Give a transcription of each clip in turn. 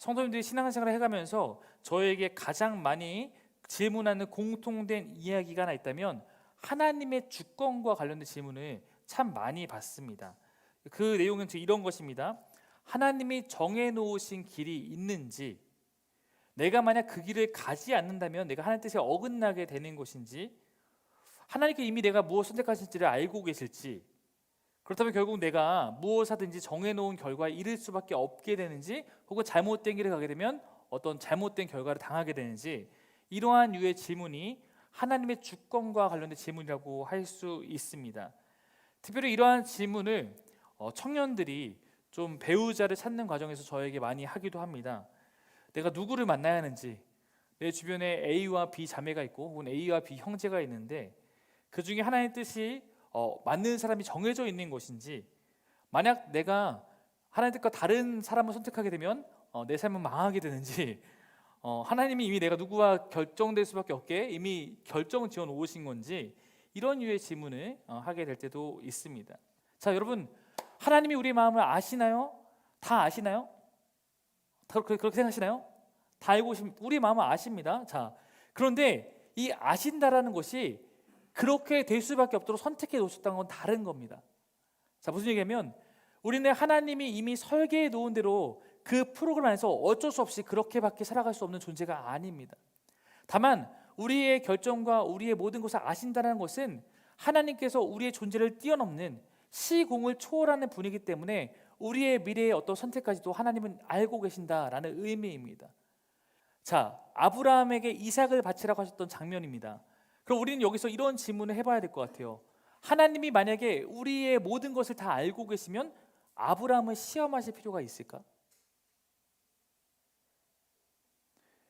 성도님들이 신앙생활을 해가면서 저에게 가장 많이 질문하는 공통된 이야기가 하나 있다면 하나님의 주권과 관련된 질문을 참 많이 받습니다. 그 내용은 이런 것입니다. 하나님이 정해놓으신 길이 있는지, 내가 만약 그 길을 가지 않는다면 내가 하나님 뜻에 어긋나게 되는 것인지, 하나님께 이미 내가 무엇을 선택하실지를 알고 계실지, 그렇다면 결국 내가 무엇하든지 정해놓은 결과에 이를 수밖에 없게 되는지, 혹은 잘못된 길을 가게 되면 어떤 잘못된 결과를 당하게 되는지, 이러한 유의 질문이 하나님의 주권과 관련된 질문이라고 할 수 있습니다. 특별히 이러한 질문을 청년들이 좀 배우자를 찾는 과정에서 저에게 많이 하기도 합니다. 내가 누구를 만나야 하는지, 내 주변에 A와 B 자매가 있고 혹은 A와 B 형제가 있는데 그 중에 하나님의 뜻이 맞는 사람이 정해져 있는 것인지, 만약 내가 하나님 뜻과 다른 사람을 선택하게 되면 내 삶은 망하게 되는지, 하나님이 이미 내가 누구와 결정될 수밖에 없게 이미 결정을 지어 놓으신 건지, 이런 유의 질문을 하게 될 때도 있습니다. 자, 여러분, 하나님이 우리의 마음을 아시나요? 다 아시나요? 그렇게 생각하시나요? 다 알고 계십니다. 우리의 마음을 아십니다. 자, 그런데 이 아신다라는 것이 그렇게 될 수밖에 없도록 선택해 놓으셨다는 건 다른 겁니다. 자, 무슨 얘기냐면 우리는 하나님이 이미 설계해 놓은 대로 그 프로그램 안에서 어쩔 수 없이 그렇게밖에 살아갈 수 없는 존재가 아닙니다. 다만 우리의 결정과 우리의 모든 것을 아신다는 것은 하나님께서 우리의 존재를 뛰어넘는 시공을 초월하는 분이기 때문에 우리의 미래의 어떤 선택까지도 하나님은 알고 계신다라는 의미입니다. 자, 아브라함에게 이삭을 바치라고 하셨던 장면입니다. 그럼 우리는 여기서 이런 질문을 해봐야 될 것 같아요. 하나님이 만약에 우리의 모든 것을 다 알고 계시면 아브라함을 시험하실 필요가 있을까?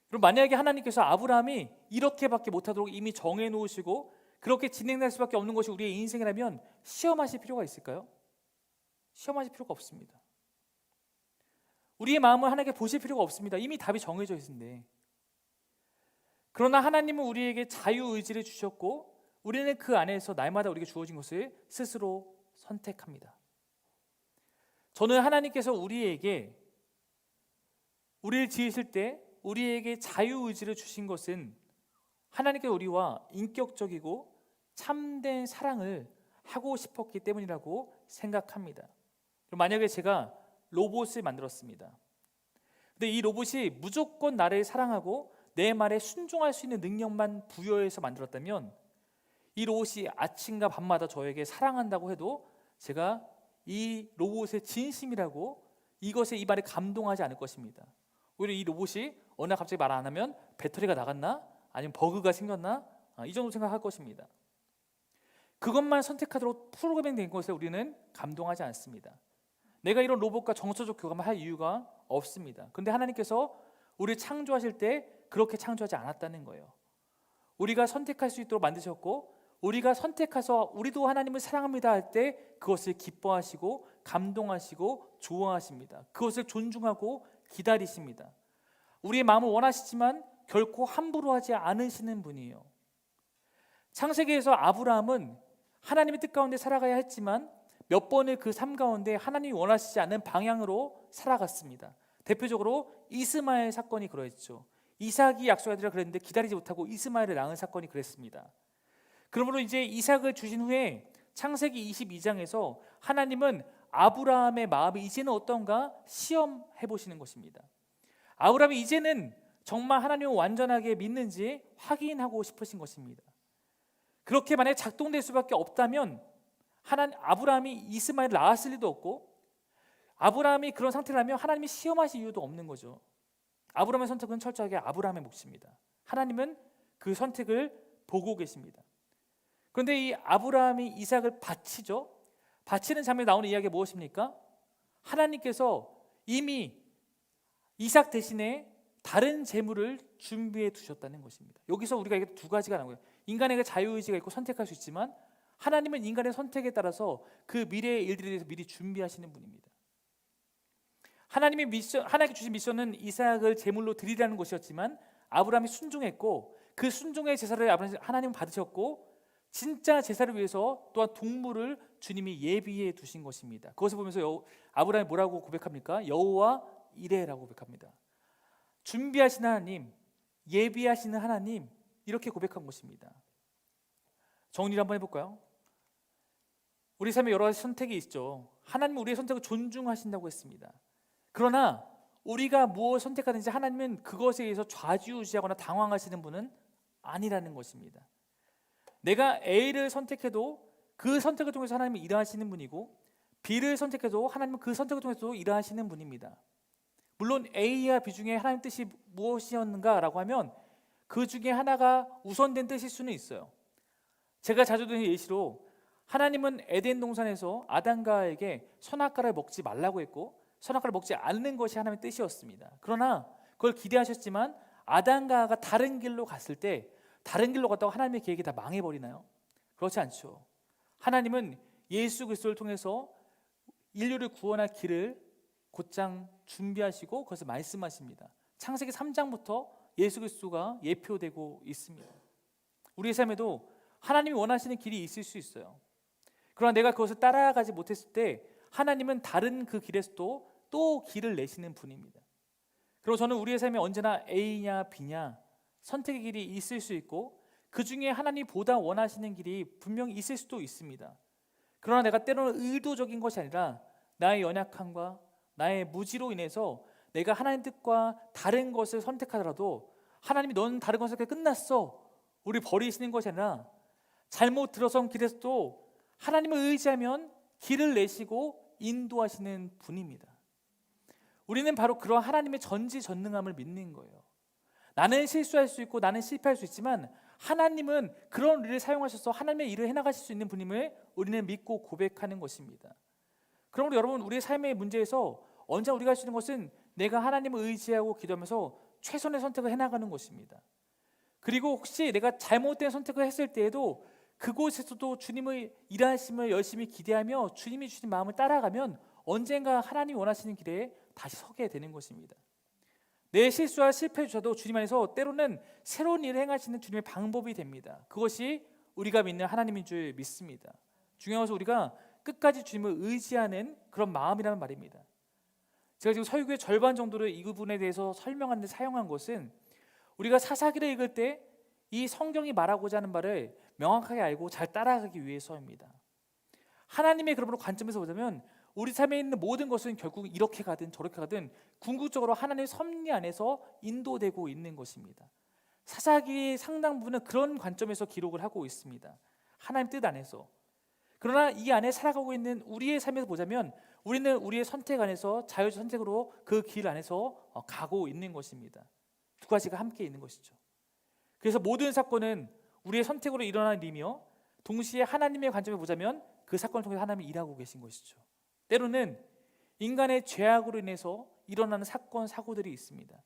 그럼 만약에 하나님께서 아브라함이 이렇게밖에 못하도록 이미 정해놓으시고 그렇게 진행될 수밖에 없는 것이 우리의 인생이라면 시험하실 필요가 있을까요? 시험하실 필요가 없습니다. 우리의 마음을 하나님께 보실 필요가 없습니다. 이미 답이 정해져 있는데. 그러나 하나님은 우리에게 자유의지를 주셨고 우리는 그 안에서 날마다 우리에게 주어진 것을 스스로 선택합니다. 저는 하나님께서 우리를 지으실 때 우리에게 자유의지를 주신 것은 하나님께서 우리와 인격적이고 참된 사랑을 하고 싶었기 때문이라고 생각합니다. 만약에 제가 로봇을 만들었습니다. 근데 이 로봇이 무조건 나를 사랑하고 내 말에 순종할 수 있는 능력만 부여해서 만들었다면 이 로봇이 아침과 밤마다 저에게 사랑한다고 해도 제가 이 로봇의 진심이라고 이것에 이 말에 감동하지 않을 것입니다. 오히려 이 로봇이 어느 날 갑자기 말 안 하면 배터리가 나갔나? 아니면 버그가 생겼나? 이 정도 생각할 것입니다. 그것만 선택하도록 프로그램된 것에 우리는 감동하지 않습니다. 내가 이런 로봇과 정서적 교감을 할 이유가 없습니다. 그런데 하나님께서 우리를 창조하실 때 그렇게 창조하지 않았다는 거예요. 우리가 선택할 수 있도록 만드셨고 우리가 선택해서 우리도 하나님을 사랑합니다 할 때 그것을 기뻐하시고 감동하시고 좋아하십니다. 그것을 존중하고 기다리십니다. 우리의 마음을 원하시지만 결코 함부로 하지 않으시는 분이에요. 창세기에서 아브라함은 하나님의 뜻 가운데 살아가야 했지만 몇 번의 그 삶 가운데 하나님이 원하시지 않는 방향으로 살아갔습니다. 대표적으로 이스마엘 사건이 그러했죠. 이삭이 약속하리라 그랬는데 기다리지 못하고 이스마엘을 낳은 사건이 그랬습니다. 그러므로 이제 이삭을 주신 후에 창세기 22장에서 하나님은 아브라함의 마음이 이제는 어떤가 시험해 보시는 것입니다. 아브라함이 이제는 정말 하나님을 완전하게 믿는지 확인하고 싶으신 것입니다. 그렇게 만약에 작동될 수밖에 없다면 아브라함이 이스마엘을 낳았을 리도 없고 아브라함이 그런 상태라면 하나님이 시험하실 이유도 없는 거죠. 아브라함의 선택은 철저하게 아브라함의 몫입니다. 하나님은 그 선택을 보고 계십니다. 그런데 이 아브라함이 이삭을 바치죠. 바치는 장면에 나오는 이야기가 무엇입니까? 하나님께서 이미 이삭 대신에 다른 재물을 준비해 두셨다는 것입니다. 여기서 우리가 이게 두 가지가 나오고요. 인간에게 자유의지가 있고 선택할 수 있지만 하나님은 인간의 선택에 따라서 그 미래의 일들에 대해서 미리 준비하시는 분입니다. 하나님께 주신 미션은 이삭을 제물로 드리라는 것이었지만 아브라함이 순종했고 그 순종의 제사를 하나님은 받으셨고 진짜 제사를 위해서 또한 동물을 주님이 예비해 두신 것입니다. 그것을 보면서 아브라함이 뭐라고 고백합니까? 여호와 이레라고 고백합니다. 준비하시는 하나님, 예비하시는 하나님, 이렇게 고백한 것입니다. 정리를 한번 해볼까요? 우리 삶에 여러 가지 선택이 있죠. 하나님은 우리의 선택을 존중하신다고 했습니다. 그러나 우리가 무엇을 선택하든지 하나님은 그것에 의해서 좌지우지하거나 당황하시는 분은 아니라는 것입니다. 내가 A를 선택해도 그 선택을 통해서 하나님은 일하시는 분이고, B를 선택해도 하나님은 그 선택을 통해서 일하시는 분입니다. 물론 A와 B 중에 하나님 뜻이 무엇이었는가라고 하면 그 중에 하나가 우선된 뜻일 수는 있어요. 제가 자주 드는 예시로, 하나님은 에덴 동산에서 아담과에게 선악과를 먹지 말라고 했고 선악과를 먹지 않는 것이 하나님의 뜻이었습니다. 그러나 그걸 기대하셨지만 아담과 다른 길로 갔을 때 다른 길로 갔다고 하나님의 계획이 다 망해버리나요? 그렇지 않죠. 하나님은 예수 그리스도를 통해서 인류를 구원할 길을 곧장 준비하시고 그것을 말씀하십니다. 창세기 3장부터 예수 그리스도가 예표되고 있습니다. 우리의 삶에도 하나님이 원하시는 길이 있을 수 있어요. 그러나 내가 그것을 따라가지 못했을 때 하나님은 다른 그 길에서도 또 길을 내시는 분입니다. 그리고 저는 우리의 삶에 언제나 A냐 B냐 선택의 길이 있을 수 있고 그 중에 하나님이 보다 원하시는 길이 분명히 있을 수도 있습니다. 그러나 내가 때로는 의도적인 것이 아니라 나의 연약함과 나의 무지로 인해서 내가 하나님 뜻과 다른 것을 선택하더라도 하나님이 너는 다른 것을 끝났어, 우리 버리시는 것이 아니라 잘못 들어선 길에서도 하나님을 의지하면 길을 내시고 인도하시는 분입니다. 우리는 바로 그런 하나님의 전지전능함을 믿는 거예요. 나는 실수할 수 있고 나는 실패할 수 있지만 하나님은 그런 일을 사용하셔서 하나님의 일을 해나가실 수 있는 분임을 우리는 믿고 고백하는 것입니다. 그러므로 여러분, 우리의 삶의 문제에서 언제나 우리가 할 수 있는 것은 내가 하나님을 의지하고 기도하면서 최선의 선택을 해나가는 것입니다. 그리고 혹시 내가 잘못된 선택을 했을 때에도 그곳에서도 주님의 일하심을 열심히 기대하며 주님이 주신 마음을 따라가면 언젠가 하나님이 원하시는 길에 다시 서게 되는 것입니다. 내 실수와 실패조차도 주님 안에서 때로는 새로운 일을 행하시는 주님의 방법이 됩니다. 그것이 우리가 믿는 하나님인 줄 믿습니다. 중요한 것은 우리가 끝까지 주님을 의지하는 그런 마음이라는 말입니다. 제가 지금 설교의 절반 정도를 이 부분에 대해서 설명하는 데 사용한 것은 우리가 사사기를 읽을 때 이 성경이 말하고자 하는 바를 명확하게 알고 잘 따라가기 위해서입니다. 하나님의 그러므로 관점에서 보자면 우리 삶에 있는 모든 것은 결국 이렇게 가든 저렇게 가든 궁극적으로 하나님의 섭리 안에서 인도되고 있는 것입니다. 사사기의 상당 부분은 그런 관점에서 기록을 하고 있습니다. 하나님 뜻 안에서. 그러나 이 안에 살아가고 있는 우리의 삶에서 보자면 우리는 우리의 선택 안에서 자유적 선택으로 그 길 안에서 가고 있는 것입니다. 두 가지가 함께 있는 것이죠. 그래서 모든 사건은 우리의 선택으로 일어나는 일이며 동시에 하나님의 관점에 보자면 그 사건을 통해서 하나님이 일하고 계신 것이죠. 때로는 인간의 죄악으로 인해서 일어나는 사건, 사고들이 있습니다.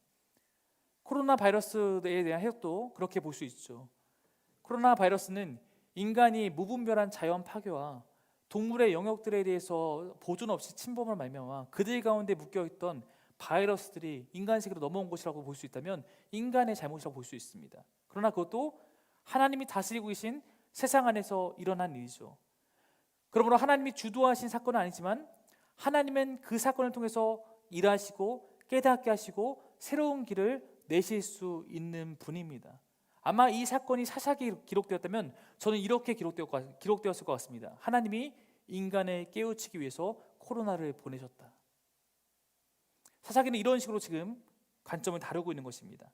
코로나 바이러스에 대한 해석도 그렇게 볼 수 있죠. 코로나 바이러스는 인간이 무분별한 자연 파괴와 동물의 영역들에 대해서 보존 없이 침범을 말미암아 그들 가운데 묶여있던 바이러스들이 인간 세계로 넘어온 것이라고 볼 수 있다면 인간의 잘못이라고 볼 수 있습니다. 그러나 그것도 하나님이 다스리고 계신 세상 안에서 일어난 일이죠. 그러므로 하나님이 주도하신 사건은 아니지만 하나님은 그 사건을 통해서 일하시고 깨닫게 하시고 새로운 길을 내실 수 있는 분입니다. 아마 이 사건이 사사기에 기록되었다면 저는 이렇게 기록되었을 것 같습니다. 하나님이 인간을 깨우치기 위해서 코로나를 보내셨다. 사사기는 이런 식으로 지금 관점을 다루고 있는 것입니다.